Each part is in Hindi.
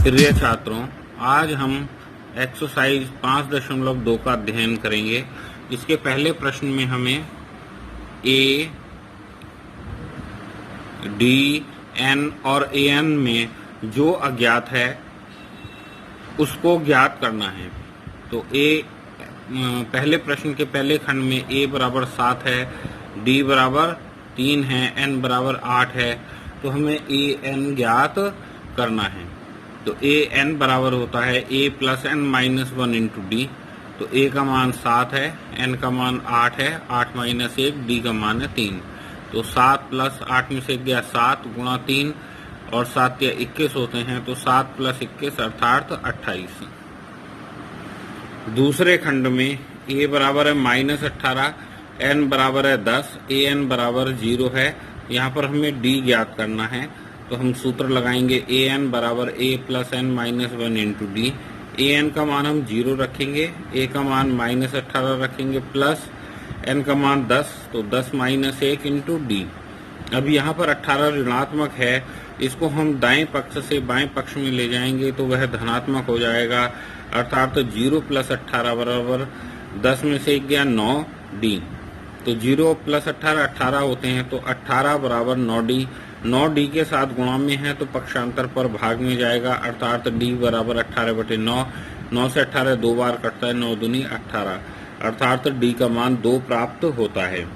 प्रिय छात्रों, आज हम एक्सरसाइज 5.2 का अध्ययन करेंगे। इसके पहले प्रश्न में हमें ए, डी, एन और ए एन में जो अज्ञात है उसको ज्ञात करना है। तो पहले प्रश्न के पहले खंड में ए बराबर 7 है, डी बराबर 3 है, एन बराबर 8 है। तो हमें ए एन ज्ञात करना है। तो ए एन बराबर होता है a plus n minus 1 into d. तो ए का मान 7 है, एन का मान 8 है, 8 माइनस 1, डी का मान है 3। तो 7 प्लस 8 में से गया 7 गुणा 3 और 7 या 21 होते हैं। तो 7 प्लस 21 अर्थात 28। दूसरे खंड में ए बराबर है -18, एन बराबर है 10, ए एन बराबर 0 है। यहाँ पर हमें डी ज्ञात करना है। तो हम सूत्र लगाएंगे ए एन बराबर a plus n minus 1 into d. A n का मान हम 0 रखेंगे, ए का मान -18 रखेंगे, प्लस एन का मान 10, तो 10 माइनस 1 इंटू डी। अब यहाँ पर 18 ऋणात्मक है, इसको हम दाएं पक्ष से बाएं पक्ष में ले जाएंगे तो वह धनात्मक हो जाएगा। अर्थात 0 प्लस 18 बराबर 10 में से 1 गया 9 डी। तो 0 प्लस 18 18 होते हैं। तो 18 बराबर 9 डी। 9 डी के साथ गुणा में है तो पक्षांतर पर भाग में जाएगा। अर्थात डी बराबर 18/9। 9 से 18 2 बार कटता है, 9 दूनी 18। अर्थात डी का मान 2 प्राप्त होता है।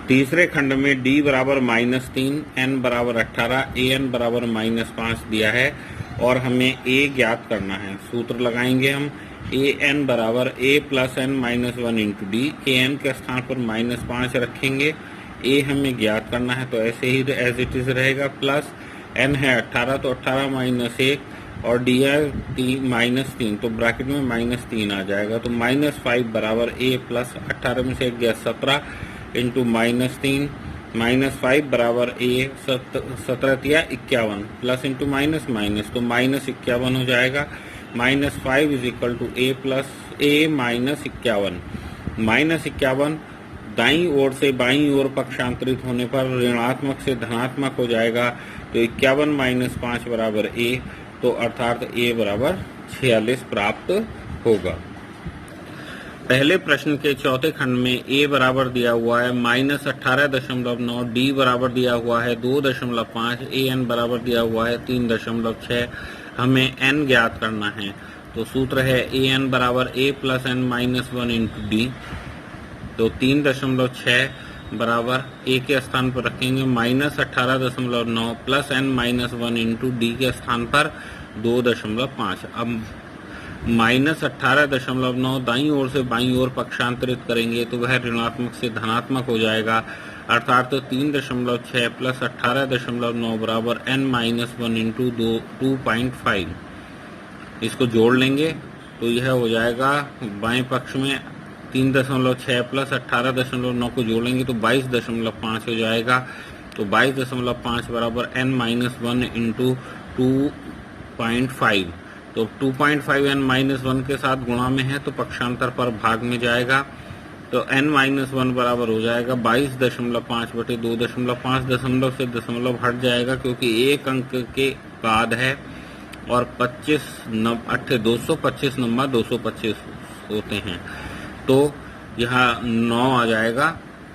तीसरे खंड में डी बराबर -3, एन बराबर 18, ए एन बराबर -5 दिया है और हमें ए ज्ञात करना है। सूत्र लगाएंगे हम ए एन बराबर a plus n minus 1 into d. A n के स्थान पर -5 रखेंगे, ए हमें ज्ञात करना है तो ऐसे ही एज इट इज रहेगा। प्लस एन है 18, तो 18 माइनस 1 और डी है -3, तो ब्रैकेट में -3 आ जाएगा। तो -5 बराबर ए प्लस 18 में से 1 गया 17 इंटू -3, -5 बराबर ए 17 या 51 प्लस इंटू माइनस माइनस, तो -51 हो जाएगा। -5 is equal to A plus A minus 51। -51 दाईं ओर से बाईं ओर पक्षांतरित होने पर ऋणात्मक से धनात्मक हो जाएगा। तो 51 माइनस 5 बराबर ए, तो अर्थात ए बराबर 46 प्राप्त होगा। पहले प्रश्न के चौथे खंड में ए बराबर दिया हुआ है -18.9, डी बराबर दिया हुआ है 2.5, ए एन बराबर दिया हुआ है 3.6। हमें एन ज्ञात करना है। तो सूत्र है ए एन बराबर a plus n minus 1 into d. तो 3.6 बराबर ए के स्थान पर रखेंगे -18.9 plus n minus 1 into d के स्थान पर 2.5। अब -18.9 दाईं ओर से बाईं ओर पक्षांतरित करेंगे तो वह ऋणात्मक से धनात्मक हो जाएगा। अर्थात तो 3.6 प्लस 18.9 बराबर n माइनस 1 इंटू 2.5। इसको जोड़ लेंगे तो यह हो जाएगा बाएं पक्ष में 3.6 प्लस 18.9 को जोड़ेंगे तो 22.5 हो जाएगा। तो 22.5 बराबर n माइनस 1 इंटू 2.5। तो 2.5 n माइनस 1 के साथ गुणा में है तो पक्षांतर पर भाग में जाएगा। तो n माइनस 1 बराबर हो जाएगा 22.5 बटे 2.5। दशमलव से दशमलव हट जाएगा क्योंकि एक अंक के बाद है और 225 नंबर 225 होते हैं। तो यहाँ 9 आ जाएगा।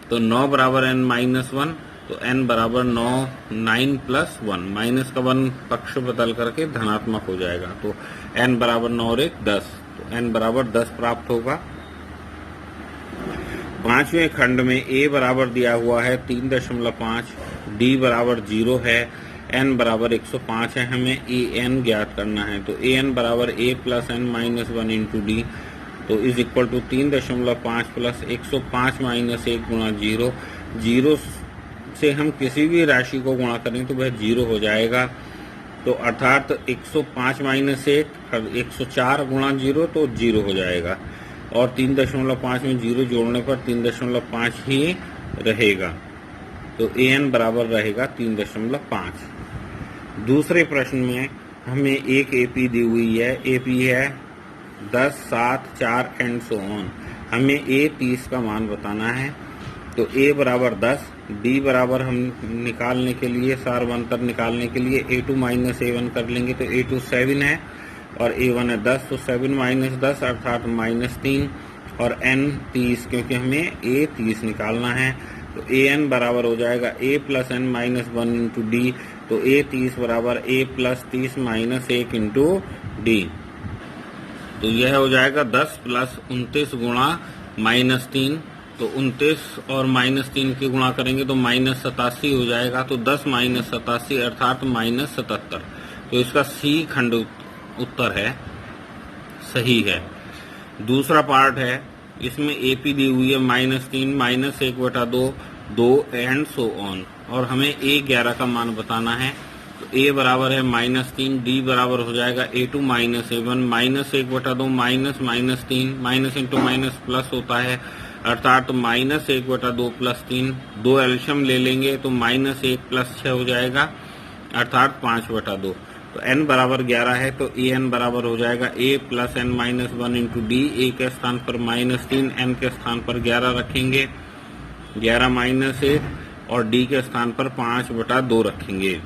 तो 9 बराबर n माइनस 1, तो n बराबर 9 प्लस 1, माइनस का 1 पक्ष बदल करके धनात्मक हो जाएगा। तो n बराबर 9 और 1 10, तो n बराबर 10 प्राप्त होगा। पांचवें खंड में ए बराबर दिया हुआ है 3.5, डी बराबर 0 है, एन बराबर 105 है। हमें ए एन ज्ञात करना है। तो ए एन बराबर a plus n minus 1 into d. तो is equal to 3.5 plus 105 minus 1 गुणा 0। 0 से हम किसी भी राशि को गुणा करें तो वह 0 हो जाएगा। तो अर्थात 105 माइनस 1 104 गुणा 0 तो 0 हो जाएगा। और 3.5 में 0 जोड़ने पर 3.5 ही रहेगा। तो ए एन बराबर रहेगा 3.5। दूसरे प्रश्न में हमें एक एपी दी हुई है। एपी है 10, 7, 4 एंड सो ऑन। हमें ए 30 का मान बताना है। तो a बराबर 10, d बराबर हम निकालने के लिए सार्वंतर निकालने के लिए a2 माइनस a1 कर लेंगे, तो a2 7 है और a1 है 10, तो 7 माइनस 10 अर्थात -3 और n 30, क्योंकि हमें a 30 निकालना है। तो an बराबर हो जाएगा a plus n minus 1 into d, तो a 30 बराबर a plus 30 minus 1 into d. तो यह हो जाएगा 10 प्लस 29 गुणा -3, तो 29 और -3 के गुणा करेंगे तो -87 हो जाएगा, तो 10 माइनस 87 अर्थात -77। तो इसका सी खंड उत्तर है, सही है। दूसरा पार्ट है, इसमें एपी दी हुई है -3 -1/2 2 एंड सो ऑन, और हमें a11 का मान बताना है। तो a बराबर है -3, d बराबर हो जाएगा a2 minus a1 -1/2 -3 minus into minus plus होता है, अर्थात -1/2 प्लस 3, 2 एल्शियम ले लेंगे तो -1 प्लस 6 हो जाएगा, अर्थात 5/2। तो n बराबर 11 है, तो an बराबर हो जाएगा a plus n minus 1 into D. a के स्थान पर -3, n के स्थान पर 11 रखेंगे, 11 माइनस 1, और d के स्थान पर 5/2 रखेंगे।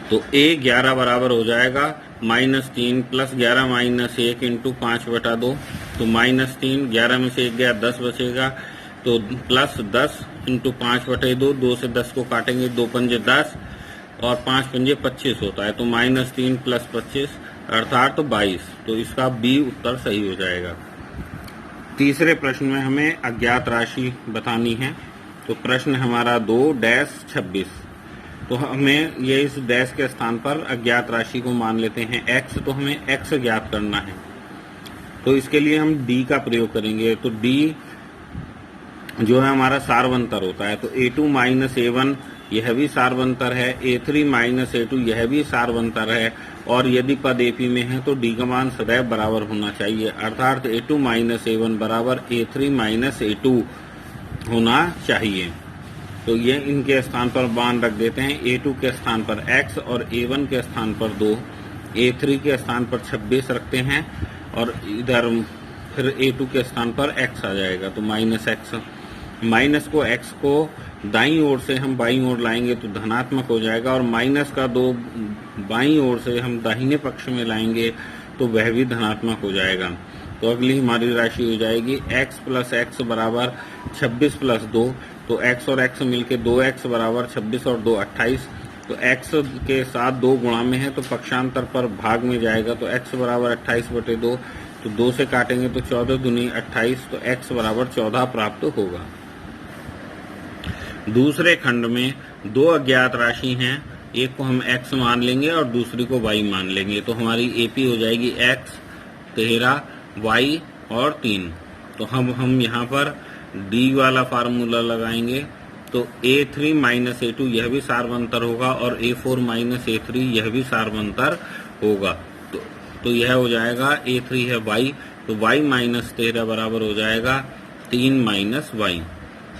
तो a 11 बराबर हो जाएगा -3 प्लस 11 माइनस 1 इंटू 5/2, तो -3, 11 में से 1 गया 10 बचेगा, तो प्लस 10 इंटू 5/2, 2 से 10 को काटेंगे, 2 पंजे 10 और 5 पंजे 25 होता है, तो -3 प्लस 25 अर्थात 22। तो इसका बी उत्तर सही हो जाएगा। तीसरे प्रश्न में हमें अज्ञात राशि बतानी है। तो प्रश्न हमारा 2-26, तो हमें ये इस डैश के स्थान पर अज्ञात राशि को मान लेते हैं x, तो हमें x ज्ञात करना है। तो इसके लिए हम d का प्रयोग करेंगे। तो d जो है हमारा सार्वंतर होता है, तो a2 माइनस a1 यह भी सार्वंतर है, a3 माइनस a2 यह भी सार्वंतर है, और यदि पद AP में है तो d का मान सदैव बराबर होना चाहिए, अर्थात a2 माइनस a1 बराबर a3 माइनस a2 होना चाहिए। तो ये इनके स्थान पर मान रख देते हैं, a2 के स्थान पर x और a1 के स्थान पर 2, a3 के स्थान पर 26 रखते हैं, और इधर फिर a2 के स्थान पर x आ जाएगा, तो -x। माइनस को x को दाईं ओर से हम बाईं ओर लाएंगे तो धनात्मक हो जाएगा, और माइनस का 2 बाईं ओर से हम दाहिने पक्ष में लाएंगे तो वह भी धनात्मक हो जाएगा। तो अगली हमारी राशि हो जाएगी x प्लस x बराबर 26 प्लस 2, तो x और x मिलके 2x बराबर 26 और 2 28। तो x के साथ 2 गुणा में है तो पक्षांतर पर भाग में जाएगा, तो x बराबर 28/2, तो 2 से काटेंगे तो 14 दूनी 28, तो x बराबर 14 प्राप्त होगा। दूसरे खंड में 2 अज्ञात राशि हैं, एक को हम x मान लेंगे और दूसरी को y मान लेंगे। तो हमारी AP हो जाएगी x 13 y और 3। तो हम यहाँ पर d वाला फार्मूला लगाएंगे, तो a3 माइनस a2 यह भी सार्वंतर होगा, और a4 माइनस a3 यह भी सार्वंतर होगा। तो यह हो जाएगा a3 है y, तो y माइनस 13 बराबर हो जाएगा 3 माइनस y।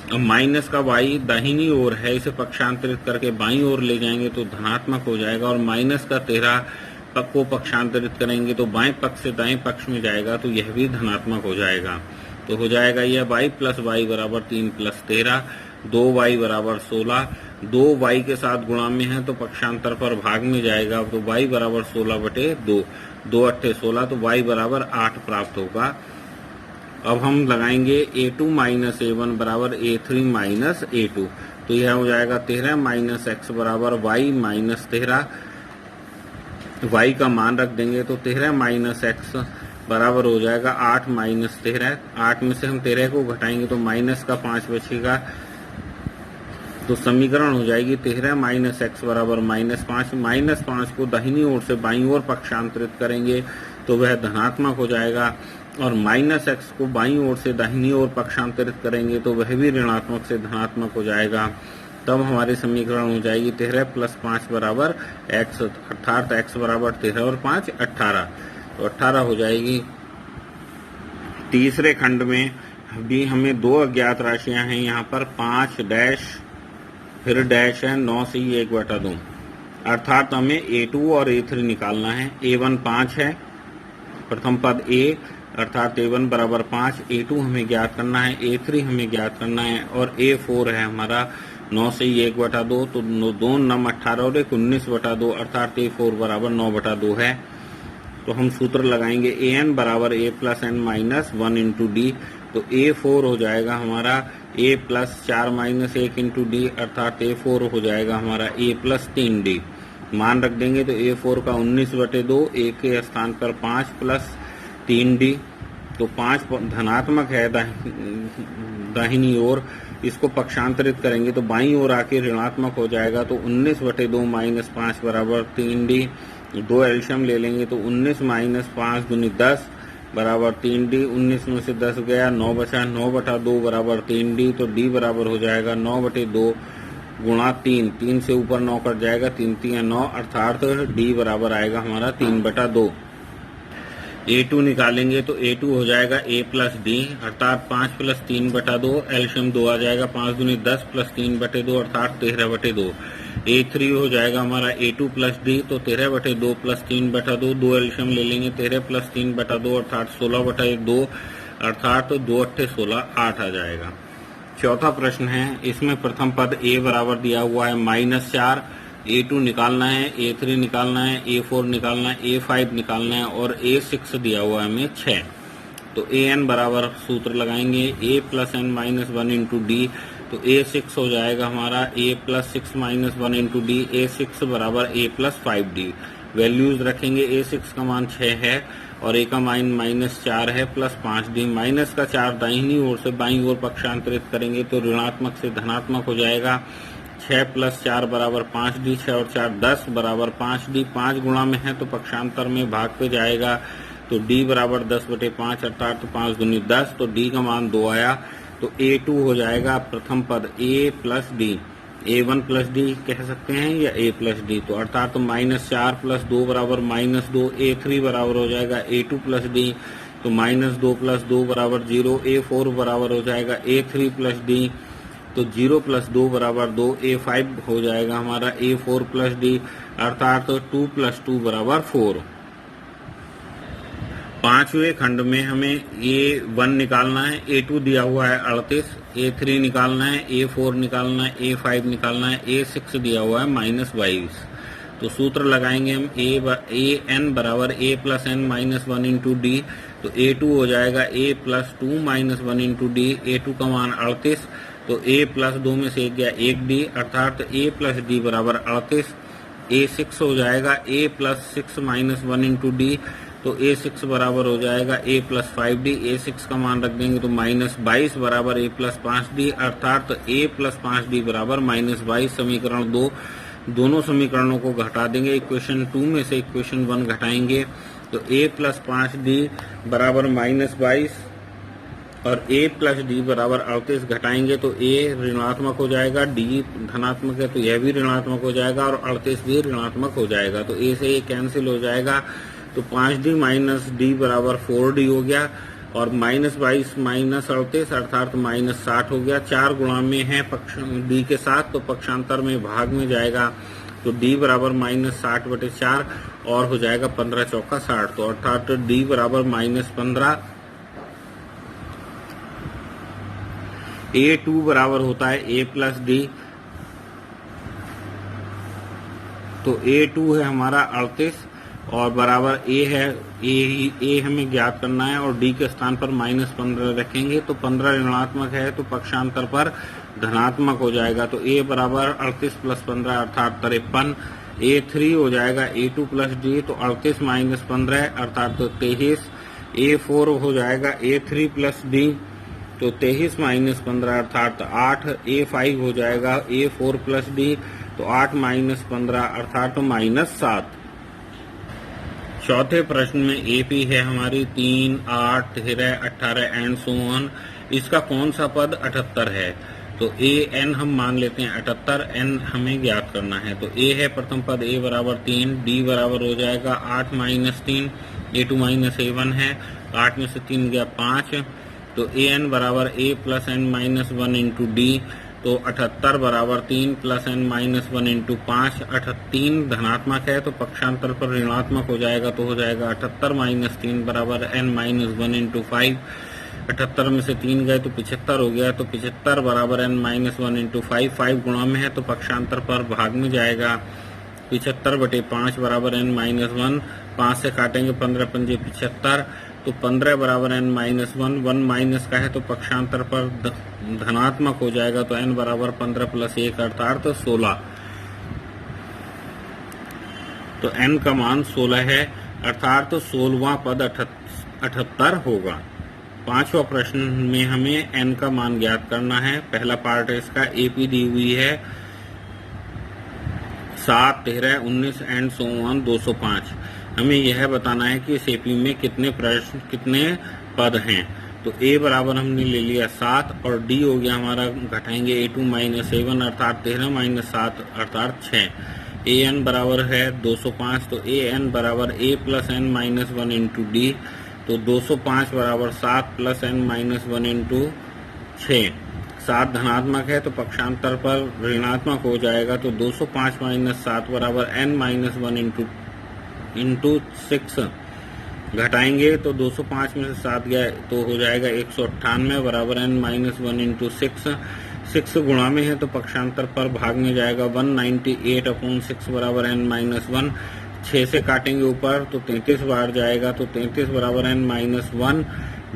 अब माइनस का y दाहिनी ओर है, इसे पक्षांतरित करके बाईं ओर ले जाएंगे तो धनात्मक हो जाएगा, और माइनस का 13 को पक्षांतरित करेंगे तो बाएं पक्ष से दाएं पक्ष में जाएगा, तो यह भी धनात्मक हो जाएगा। तो हो जाएगा यह y प्लस y बराबर 3 प्लस 13, 2y बराबर 16, 2y के साथ गुणा में है तो पक्षांतर पर भाग में जाएगा, तो y बराबर 16/2, 2 8 16, तो y बराबर 8 प्राप्त होगा। अब हम लगाएंगे a2 माइनस a1 बराबर a3 माइनस a2, तो यह हो जाएगा 13 माइनस x बराबर y माइनस 13, y का मान रख देंगे तो 13 माइनस x बराबर हो जाएगा 8 माइनस 13। 8 में से हम 13 को घटाएंगे तो माइनस का 5 बचेगा, तो समीकरण हो जाएगी 13 माइनस x बराबर -5। -5 को दाहिनी ओर से बाईं ओर पक्षांतरित करेंगे तो वह धनात्मक हो जाएगा, और -x को बाईं ओर से दाहिनी ओर पक्षांतरित करेंगे तो वह भी ऋणात्मक से धनात्मक हो जाएगा। तब हमारी समीकरण हो जाएगी 13 प्लस 5 बराबर x, अर्थात x बराबर 13 और 5 18, तो 18 हो जाएगी। तीसरे खंड में भी हमें 2 अज्ञात राशियां हैं, यहाँ पर 5 डैश फिर डैश है 9 से 1/2, अर्थात हमें a2 और a3 निकालना है। a1 5 है, प्रथम पद a, अर्थात A1 बराबर 5, A2 हमें ज्ञात करना है, A3 हमें ज्ञात करना है और A4 है हमारा 9 से ही 1/2, तो 2 9 18 और 1 19/2 अर्थात A4 बराबर 9/2 है। तो हम सूत्र लगाएंगे an बराबर a plus n minus 1 into d. तो A4 हो जाएगा हमारा a plus 4 minus 1 into D अर्थात A4 हो जाएगा हमारा a प्लस 3d। मान रख देंगे तो A4 का 19/2, a के स्थान पर 5 प्लस 3d, तो 5 धनात्मक है दाहिनी ओर, इसको पक्षांतरित करेंगे तो बाईं ओर आके ऋणात्मक हो जाएगा। तो 19/2 माइनस 5 बराबर 3d, 2 एल्शियम ले लेंगे तो 19 माइनस 5 दूनी 10 बराबर 3d, 19 में से 10 गया 9 बचा, 9/2 बराबर 3d, तो d बराबर हो जाएगा 9/2 गुणा 3, 3 से ऊपर 9 कट जाएगा, 3 3 9 अर्थात d बराबर आएगा हमारा 3/2। A2 निकालेंगे तो A2 हो जाएगा a प्लस डी अर्थात 5 प्लस 3/2, एल्शियम 2 आ जाएगा, 5 दूनी 10 प्लस 3/2 अर्थात 13/2। A3 हो जाएगा हमारा A2 प्लस डी, तो 13/2 प्लस 3/2, 2 एल्शियम ले लेंगे, 13 प्लस 3/2 अर्थात 16/2 अर्थात 2 8 16 8 आ जाएगा। चौथा प्रश्न है, इसमें प्रथम पद a बराबर दिया हुआ है -4, A2 निकालना है, A3 निकालना है, A4 निकालना है, A5 निकालना है और A6 दिया हुआ है हमें 6। तो an बराबर सूत्र लगाएंगे a plus n minus 1 into d, तो A6 हो जाएगा हमारा a plus 6 minus 1 into D, A6 बराबर a प्लस 5d। वैल्यूज रखेंगे, A6 का मान 6 है और a का मान -4 है प्लस 5d, माइनस का 4 दाहिनी ओर से बाईं ओर पक्षांतरित करेंगे तो ऋणात्मक से धनात्मक हो जाएगा। 6 प्लस 4 बराबर 5d, 6 और 4 10 बराबर 5d, 5 गुणा में है तो पक्षांतर में भाग पे जाएगा, तो d बराबर 10/5 अर्थात 5 दूनी 10, तो d का मान 2 आया। तो A2 हो जाएगा प्रथम पद a plus D, A1 plus D कह सकते हैं या a प्लस डी, तो अर्थात -4 प्लस 2 बराबर -2, A3 बराबर हो जाएगा A2 प्लस डी, तो -2 प्लस 2 बराबर 0, A4 बराबर हो जाएगा A3 प्लस डी, तो 0 प्लस 2 बराबर 2, A5 हो जाएगा हमारा A4 प्लस डी अर्थात 2 प्लस 2 बराबर 4। पांचवें खंड में हमें A1 निकालना है, A2 दिया हुआ है 38, A3 निकालना है, A4 निकालना है, A5 निकालना है, A6 दिया हुआ है -22। तो सूत्र लगाएंगे हम an बराबर a plus n minus 1 into d, तो A2 हो जाएगा a plus 2 minus 1 into D, A2 का मान 38, तो a प्लस 2 में से गया 1d अर्थात a प्लस डी बराबर 38। A6 हो जाएगा a plus 6 minus 1 into d, तो A6 बराबर हो जाएगा a प्लस 5d, A6 का मान रख देंगे तो -22 बराबर a प्लस 5d अर्थात a प्लस 5d बराबर -22। समीकरण 2, दोनों समीकरणों को घटा देंगे, इक्वेशन 2 में से इक्वेशन 1 घटाएंगे तो a प्लस 5d बराबर -22 और a प्लस डी बराबर 38 घटाएंगे तो a ऋणात्मक हो जाएगा, d धनात्मक है तो यह भी ऋणात्मक हो जाएगा और 38 भी ऋणात्मक हो जाएगा, तो a से a कैंसिल हो जाएगा, तो 5d माइनस डी बराबर 4d हो गया और -22 माइनस 38 अर्थात -60 हो गया। 4 गुणा में है d के साथ तो पक्षांतर में भाग में जाएगा, तो d बराबर -60/4 और हो जाएगा 15 चौका 60, तो अर्थात d बराबर -15। A2 बराबर होता है a प्लस डी, तो A2 है हमारा 38 और बराबर a है, a हमें ज्ञात करना है और d के स्थान पर -15 रखेंगे, तो 15 ऋणात्मक है तो पक्षांतर पर धनात्मक हो जाएगा, तो a बराबर 38 प्लस 15 अर्थात 53। A3 हो जाएगा A2 प्लस डी, तो 38 माइनस 15 अर्थात 23। A4 हो जाएगा A3 प्लस डी, तो 23 माइनस 15 अर्थात 8। A5 हो जाएगा A4 प्लस डी, तो 8 माइनस 15 अर्थात -7। चौथे प्रश्न में AP है हमारी 3, 8, 13, 18 एंड सो ऑन। इसका कौन सा पद 78 है, तो an हम मान लेते हैं 78, n हमें ज्ञात करना है। तो a है प्रथम पद a बराबर 3, d बराबर हो जाएगा 8 माइनस 3, A2 माइनस A1 है, 8 में से 3 गया 5, तो an बराबर a plus n minus 1 into d, तो 78 बराबर 3 प्लस n माइनस 1 इंटू 5। 3 धनात्मक है तो पक्षांतर पर ऋणात्मक हो जाएगा, तो हो जाएगा 78 माइनस 3 बराबर n माइनस 1 इंटू 5। 78 में से 3 गए तो 75 हो गया, तो 75 बराबर n माइनस 1 इंटू 5। 5 गुणा में है तो पक्षांतर पर भाग में जाएगा। 75 बटे 5 बराबर n माइनस 1। 5 से काटेंगे 15 पंजे 75, तो 15 बराबर n माइनस 1। 1 माइनस का है तो पक्षांतर पर धनात्मक हो जाएगा, तो n बराबर 15 प्लस 1 अर्थात 16। तो n का मान 16 है, अर्थात 16वां पद 78 होगा। 5वां प्रश्न में हमें n का मान ज्ञात करना है। पहला पार्ट है इसका, AP दी हुई है 7, 13, 19 एंड सो ऑन 205। हमें यह बताना है कि इस एपी में कितने पद हैं। तो a बराबर हमने ले लिया 7 और d हो गया हमारा, घटाएंगे a2 माइनस a1 अर्थात 13 माइनस 7 अर्थात 6। an बराबर है 205, तो an बराबर a plus n minus 1 into d. तो 205 बराबर 7 प्लस n माइनस 1 इंटू 6। 7 धनात्मक है तो पक्षांतर पर ऋणात्मक हो जाएगा, तो 205 माइनस 7 बराबर n माइनस 1 इंटू 6। घटाएंगे तो 205 में से 7 गया तो हो जाएगा 198 बराबर n माइनस 1 इंटू 6। 6 गुणा में है तो पक्षांतर पर भाग में जाएगा। 198 अपॉन 6 बराबर n माइनस 1। 6 से काटेंगे ऊपर तो 33 बार जाएगा, तो 33 बराबर n माइनस 1।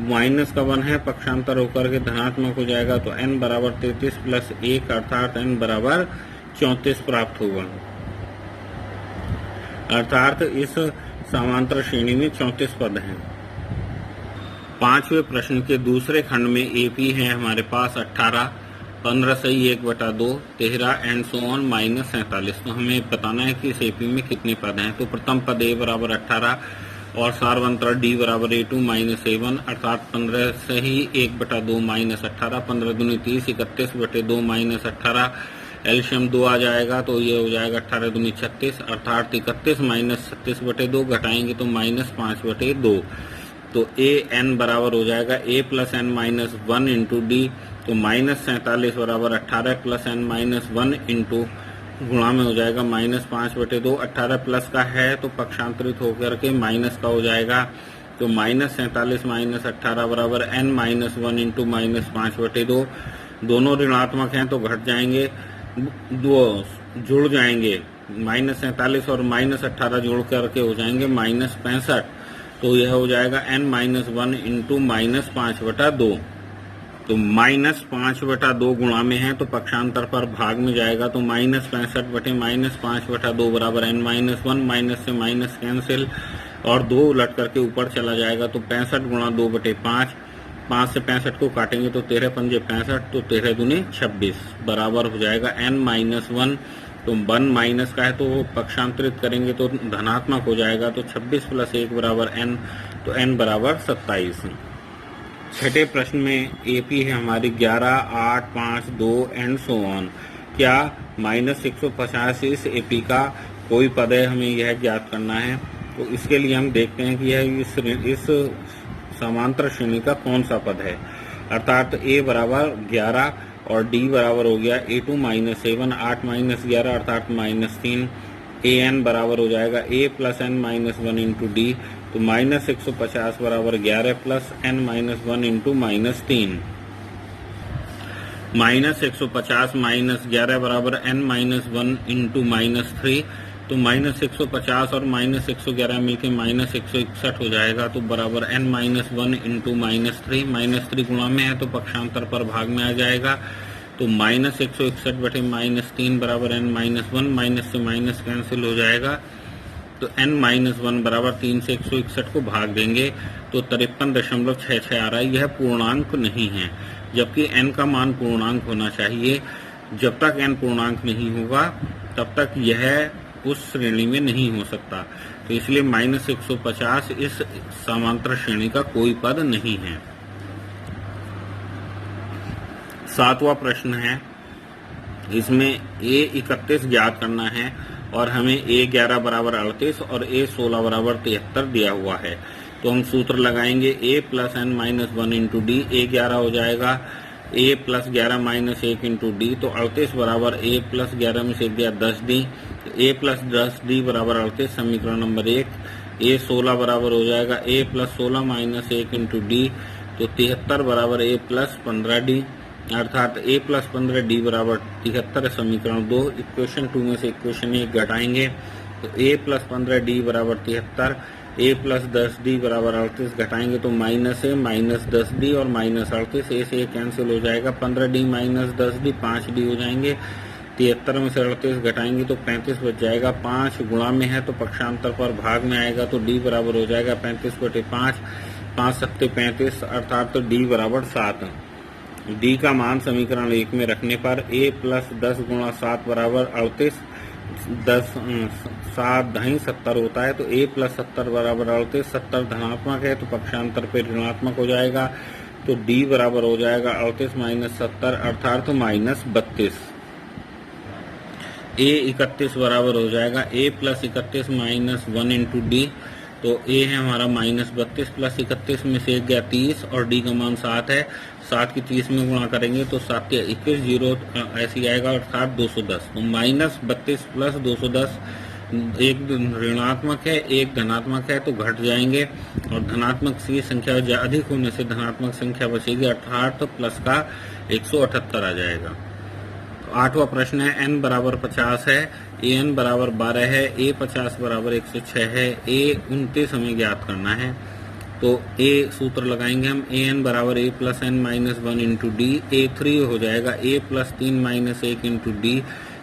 माइनस का 1 है, पक्षांतर होकर के धनात्मक हो जाएगा, तो n बराबर 33 प्लस 1 अर्थात n बराबर 34 प्राप्त होगा। अर्थात इस समांतर श्रेणी में 34 पद हैं। 5वें प्रश्न के दूसरे खंड में एपी है हमारे पास 18, 15 सही 1/2, 13 एंड सो ऑन माइनस 47। तो हमें बताना है कि इस एपी में कितने पद हैं। तो प्रथम पद a बराबर 18 और सारवंतर d बराबर a2 माइनस a1 अर्थात 15 से ही 1/2 माइनस 18। 15 दूनी 30, 31 बटे 2 माइनस 18। एल्शियम 2 आ जाएगा तो ये हो जाएगा 18 दूनी 36 अर्थात 31 माइनस 36 बटे 2। घटाएंगे तो माइनस 5 बटे 2। तो a n बराबर हो जाएगा a plus n minus 1 into d. तो माइनस 47 बराबर 18 प्लस n माइनस 1 इंटू गुणा में हो जाएगा माइनस 5 बटे 2। 18 प्लस का है तो पक्षांतरित होकर के माइनस का हो जाएगा, तो माइनस 47 माइनस 18 बराबर n माइनस 1 इंटू माइनस 5 बटे 2। दोनों ऋणात्मक हैं तो घट जाएंगे, दो जुड़ जाएंगे। माइनस 47 और माइनस 18 जोड़ करके हो जाएंगे माइनस 65। तो यह हो जाएगा n माइनस 1 इंटू माइनस 5 बटा 2। तो माइनस 5 बटा 2 गुणा में है तो पक्षांतर पर भाग में जाएगा, तो माइनस 65 बटे माइनस 5 बटा 2 बराबर n माइनस 1। माइनस से माइनस कैंसिल और 2 उलट करके ऊपर चला जाएगा, तो 65 गुणा 2 बटे 5। 5 से 65 को काटेंगे तो 13 पंजे 65, तो 13 दूनी 26 बराबर हो जाएगा n माइनस 1। तो 1 माइनस का है तो पक्षांतरित करेंगे तो धनात्मक हो जाएगा, तो 26 प्लस 1 बराबर n, तो n बराबर 27। छठे प्रश्न में एपी है हमारी 11, 8, 5, 2 एंड सो ऑन। क्या माइनस 150 इस एपी का कोई पद है, हमें यह ज्ञात करना है। तो इसके लिए हम देखते हैं कि यह इस समांतर श्रेणी का कौन सा पद है। अर्थात a बराबर 11 और d बराबर हो गया a2 माइनस 7, 8 माइनस 11 अर्थात माइनस 3। an बराबर हो जाएगा a plus n minus 1 into d. तो माइनस 150 बराबर 11 plus n minus 1 into minus 3। Minus 150 minus 11 बराबर n माइनस 1 इंटू माइनस 3। तो माइनस 150 और माइनस 111 मिलकर माइनस 161 हो जाएगा, तो बराबर n minus 1 into minus 3। Minus 3 गुणा में है तो पक्षांतर पर भाग में आ जाएगा, तो माइनस 161 बटे माइनस 3 बराबर n माइनस 1। माइनस से माइनस कैंसिल हो जाएगा, तो n माइनस 1 बराबर 3 से 161 को भाग देंगे तो 53.66 आ रहा है। यह पूर्णांक नहीं है, जबकि n का मान पूर्णांक होना चाहिए। जब तक n पूर्णांक नहीं होगा तब तक यह उस श्रेणी में नहीं हो सकता। तो इसलिए माइनस 150 इस समांतर श्रेणी का कोई पद नहीं है। 7वां प्रश्न है, इसमें a31 ज्ञात करना है और हमें a11 बराबर 38 और a16 बराबर 73 दिया हुआ है। तो हम सूत्र लगाएंगे a plus n minus 1 into D. a11 हो जाएगा a plus 11 minus 1 into d, तो 38 बराबर ए प्लस 11 में से गया 10 डी, तो ए प्लस 10 डी बराबर 38, समीकरण नंबर 1। ए 16 बराबर हो जाएगा a plus 16 minus 1 into d, तो 73 बराबर ए प्लस 15 डी, अर्थात ए प्लस 15 डी बराबर 73 है, समीकरण 2। इक्वेशन 2 में से इक्वेशन 1 घटाएंगे तो ए प्लस 15 डी बराबर 73, ए प्लस 10 डी बराबर 38 घटाएंगे तो माइनस ए माइनस 10 डी और माइनस 38, ए से ए कैंसिल हो जाएगा, 15 डी माइनस 10 डी 5 डी हो जाएंगे, 73 में से 38 घटाएंगे तो 35 बच जाएगा, 5 गुणा में है तो पक्षांतर पर भाग में आएगा, तो डी बराबर हो जाएगा 35/5, 5 सत्ते 35, अर्थात तो डी बराबर 7। डी का मान समीकरण 1 में रखने पर ए प्लस 10 गुणा 7 बराबर 38, 10 7 ढाई 70 होता है, तो ए प्लस 70 बराबर 38, 70 धनात्मक है तो पक्षांतर पे ऋणात्मक हो जाएगा, तो डी बराबर हो जाएगा 38 माइनस 70, अर्थात तो माइनस 32। ए 31 बराबर हो जाएगा a plus 31 minus 1 into d, तो ए है हमारा माइनस 32 प्लस 31 में से गया 30 और डी का मान 7 है, 7 की 30 में गुणा करेंगे तो 7 के 21 जीरो ऐसे ही आएगा, अर्थात 210, तो माइनस 32 प्लस 210, एक ऋणात्मक है एक धनात्मक है तो घट जाएंगे और धनात्मक की संख्या अधिक होने से धनात्मक संख्या बचेगी, अर्थात तो प्लस का 178 आ जाएगा। तो 8वां प्रश्न है, n बराबर 50 है, ए एन बराबर 12 है, ए 50 बराबर 106 है, ए 29 हमें ज्ञात करना है। तो ए सूत्र लगाएंगे हम, ए एन बराबर a plus n minus 1 into d, a 3 हो जाएगा a plus 3 minus 1 into d,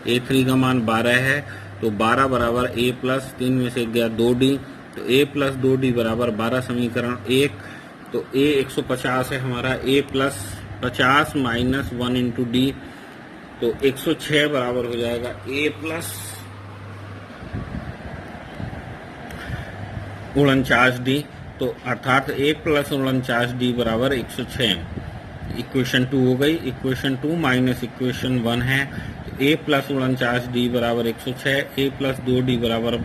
a 3 का मान 12 है, तो 12 बराबर ए प्लस 3 में से गया 2 डी, तो ए प्लस 2 डी बराबर 12, समीकरण 1। तो ए 150 है हमारा, ए प्लस 50 माइनस 1 इंटू डी, तो 106 बराबर हो जाएगा ए प्लस 49 डी, तो अर्थात ए प्लस 49 डी बराबर 106। इक्वेशन 2 हो गई, इक्वेशन 2 माइनस इक्वेशन 1 है, तो ए प्लस 49 डी बराबर 106, ए प्लस 2 डी बराबर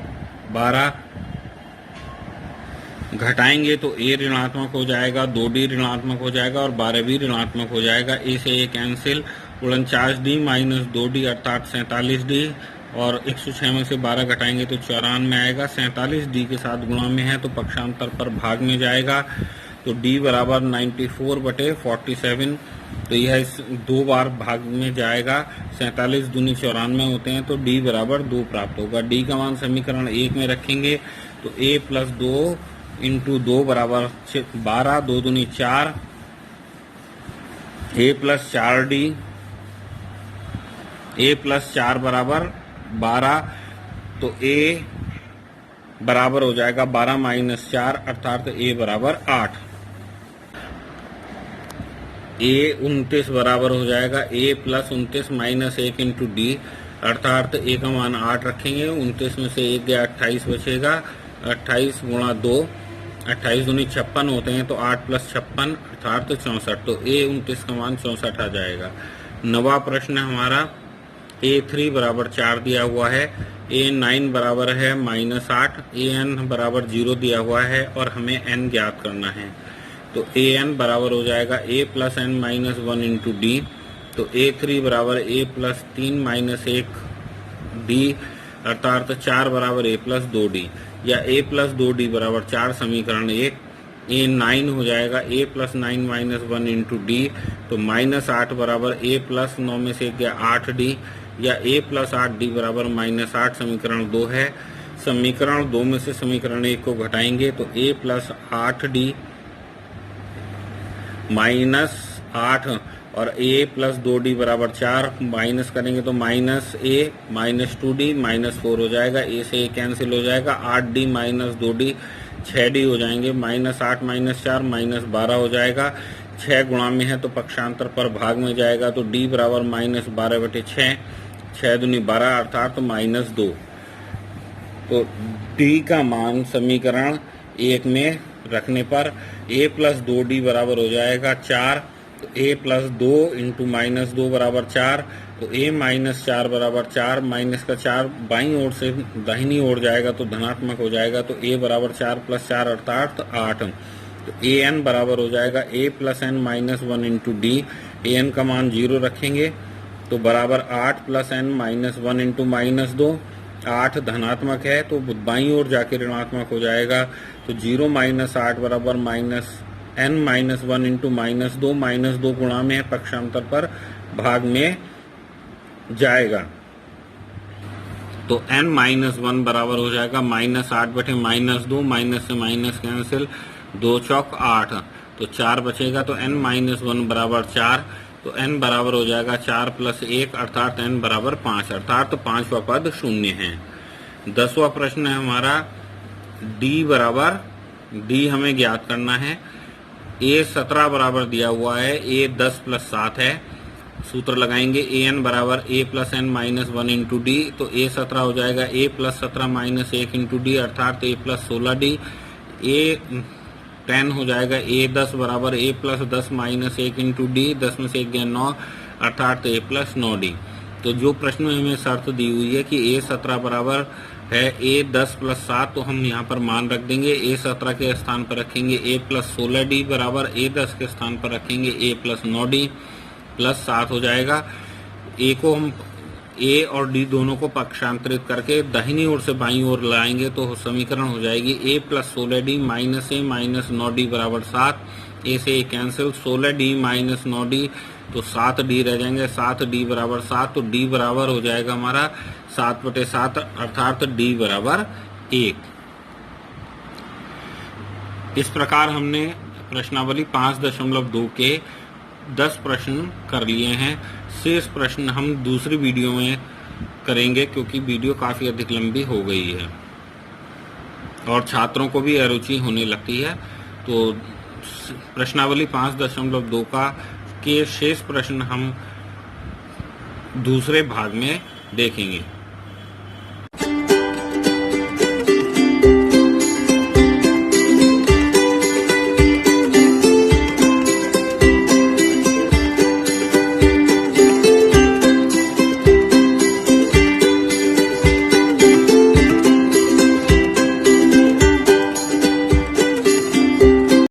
12, घटाएंगे तो ए ऋणात्मक हो जाएगा, 2 डी ऋणात्मक हो जाएगा और 12 भी ऋणात्मक हो जाएगा, ए से ए कैंसिल, 49 डी माइनस 2 डी अर्थात 47 डी, और 106 में से 12 घटाएंगे तो 94 आएगा, 47 डी के साथ गुणा में है तो पक्षांतर पर भाग में जाएगा, तो डी बराबर 94/47, तो यह इस 2 बार भाग में जाएगा, 47 दूनी 94 होते हैं, तो डी बराबर 2 प्राप्त होगा। डी का मान समीकरण 1 में रखेंगे तो ए प्लस 2 इंटू 2 बराबर 12, 2 दूनी 4, ए प्लस 4 डी, ए प्लस 4 बराबर 12, तो ए बराबर हो जाएगा 12 माइनस 4, अर्थात ए बराबर 8। ए 29 बराबर हो जाएगा a plus 29 minus 1 into D, अर्थात ए का मान 8 रखेंगे, 29 में से 1 गया 28 बचेगा, 28 गुणा 2, 28 दूनी 56 होते हैं, तो 8 प्लस 56 अर्थात 64, तो ए 29 का मान 64 आ जाएगा। 9वां प्रश्न हमारा, ए 3 बराबर 4 दिया हुआ है, ए 9 बराबर है -8, ए एन बराबर 0 दिया हुआ है और हमें एन ज्ञात करना है, तो ए एन बराबर हो जाएगा a plus n minus 1 into d, तो ए 3 बराबर ए प्लस 3 माइनस 1 डी, अर्थात 4 बराबर ए प्लस 2 डी, या ए प्लस 2 डी बराबर 4, समीकरण 1। ए 9 हो जाएगा a plus 9 minus 1 into d, तो -8 बराबर ए प्लस 9 में से गया 8 डी, या ए प्लस 8 डी बराबर -8, समीकरण 2 है। समीकरण 2 में से समीकरण 1 को घटाएंगे तो ए प्लस 8 डी -8 और ए प्लस 2 डी बराबर 4, माइनस करेंगे तो माइनस ए माइनस 2 डी -4 हो जाएगा, ए से ए कैंसिल हो जाएगा, 8 डी माइनस 2 डी 6 डी हो जाएंगे, -8 माइनस 4 -12 हो जाएगा, 6 गुणा में है तो पक्षांतर पर भाग में जाएगा, तो डी बराबर -12/6, 6 दूनी 12 अर्थात तो -2। तो डी का मान समीकरण 1 में रखने पर ए प्लस 2 डी बराबर हो जाएगा 4, तो ए प्लस 2 इंटू -2 बराबर 4, तो ए -4 बराबर 4, माइनस का 4 बाईं ओर से दाहिनी ओर जाएगा तो धनात्मक हो जाएगा, तो ए बराबर 4 + 4 अर्थात 8, तो ए एन बराबर हो जाएगा a plus n minus 1 into d, an का मान 0 रखेंगे तो बराबर 8 plus n minus 1 into minus 2। 8 धनात्मक है तो बाईं ओर जाके ऋणात्मक हो जाएगा, तो 0 माइनस 8 बराबर minus n minus 1 into minus 2। Minus 2 गुणा में है, पक्षांतर पर भाग में जाएगा, तो n माइनस 1 बराबर हो जाएगा माइनस 8 बटे माइनस 2। माइनस से माइनस कैंसिल, 2 चौक 8, तो 4 बचेगा, तो n माइनस 1 बराबर 4। तो n बराबर हो जाएगा 4 प्लस 1 अर्थात n बराबर 5, अर्थात तो 5वां पद शून्य है। 10वां प्रश्न है हमारा d बराबर, d हमें ज्ञात करना है। a 17 बराबर दिया हुआ है, a 10 प्लस 7 है, सूत्र लगाएंगे an बराबर a plus n minus 1 into d, तो a 17 हो जाएगा a plus 17 minus 1 into D अर्थात a प्लस 16d। a 10 हो जाएगा a 10 बराबर a plus 10 minus 1 into D, 10 में से 1 गया 9 अर्थात a प्लस 9d। तो जो प्रश्न में हमें शर्त दी हुई है कि a 17 बराबर है a 10 प्लस 7, तो हम यहाँ पर मान रख देंगे, a 17 के स्थान पर रखेंगे a प्लस 16d बराबर a 10 के स्थान पर रखेंगे a प्लस 9d प्लस 7 हो जाएगा। a को हम a और d दोनों को पक्षांतरित करके दाहिनी ओर से बाईं ओर लाएंगे तो समीकरण हो जाएगी a plus 16d minus a minus 9d बराबर 7। a से a cancel, 16d minus 9d तो 7d रह जाएंगे, 7d बराबर 7, तो d बराबर हो जाएगा हमारा 7 बटे 7 अर्थात d बराबर 1। इस प्रकार हमने प्रश्नावली 5.2 के 10 प्रश्न कर लिए हैं। शेष प्रश्न हम दूसरी वीडियो में करेंगे क्योंकि वीडियो काफ़ी अधिक लंबी हो गई है और छात्रों को भी अरुचि होने लगती है, तो प्रश्नावली 5.2 के शेष प्रश्न हम दूसरे भाग में देखेंगे।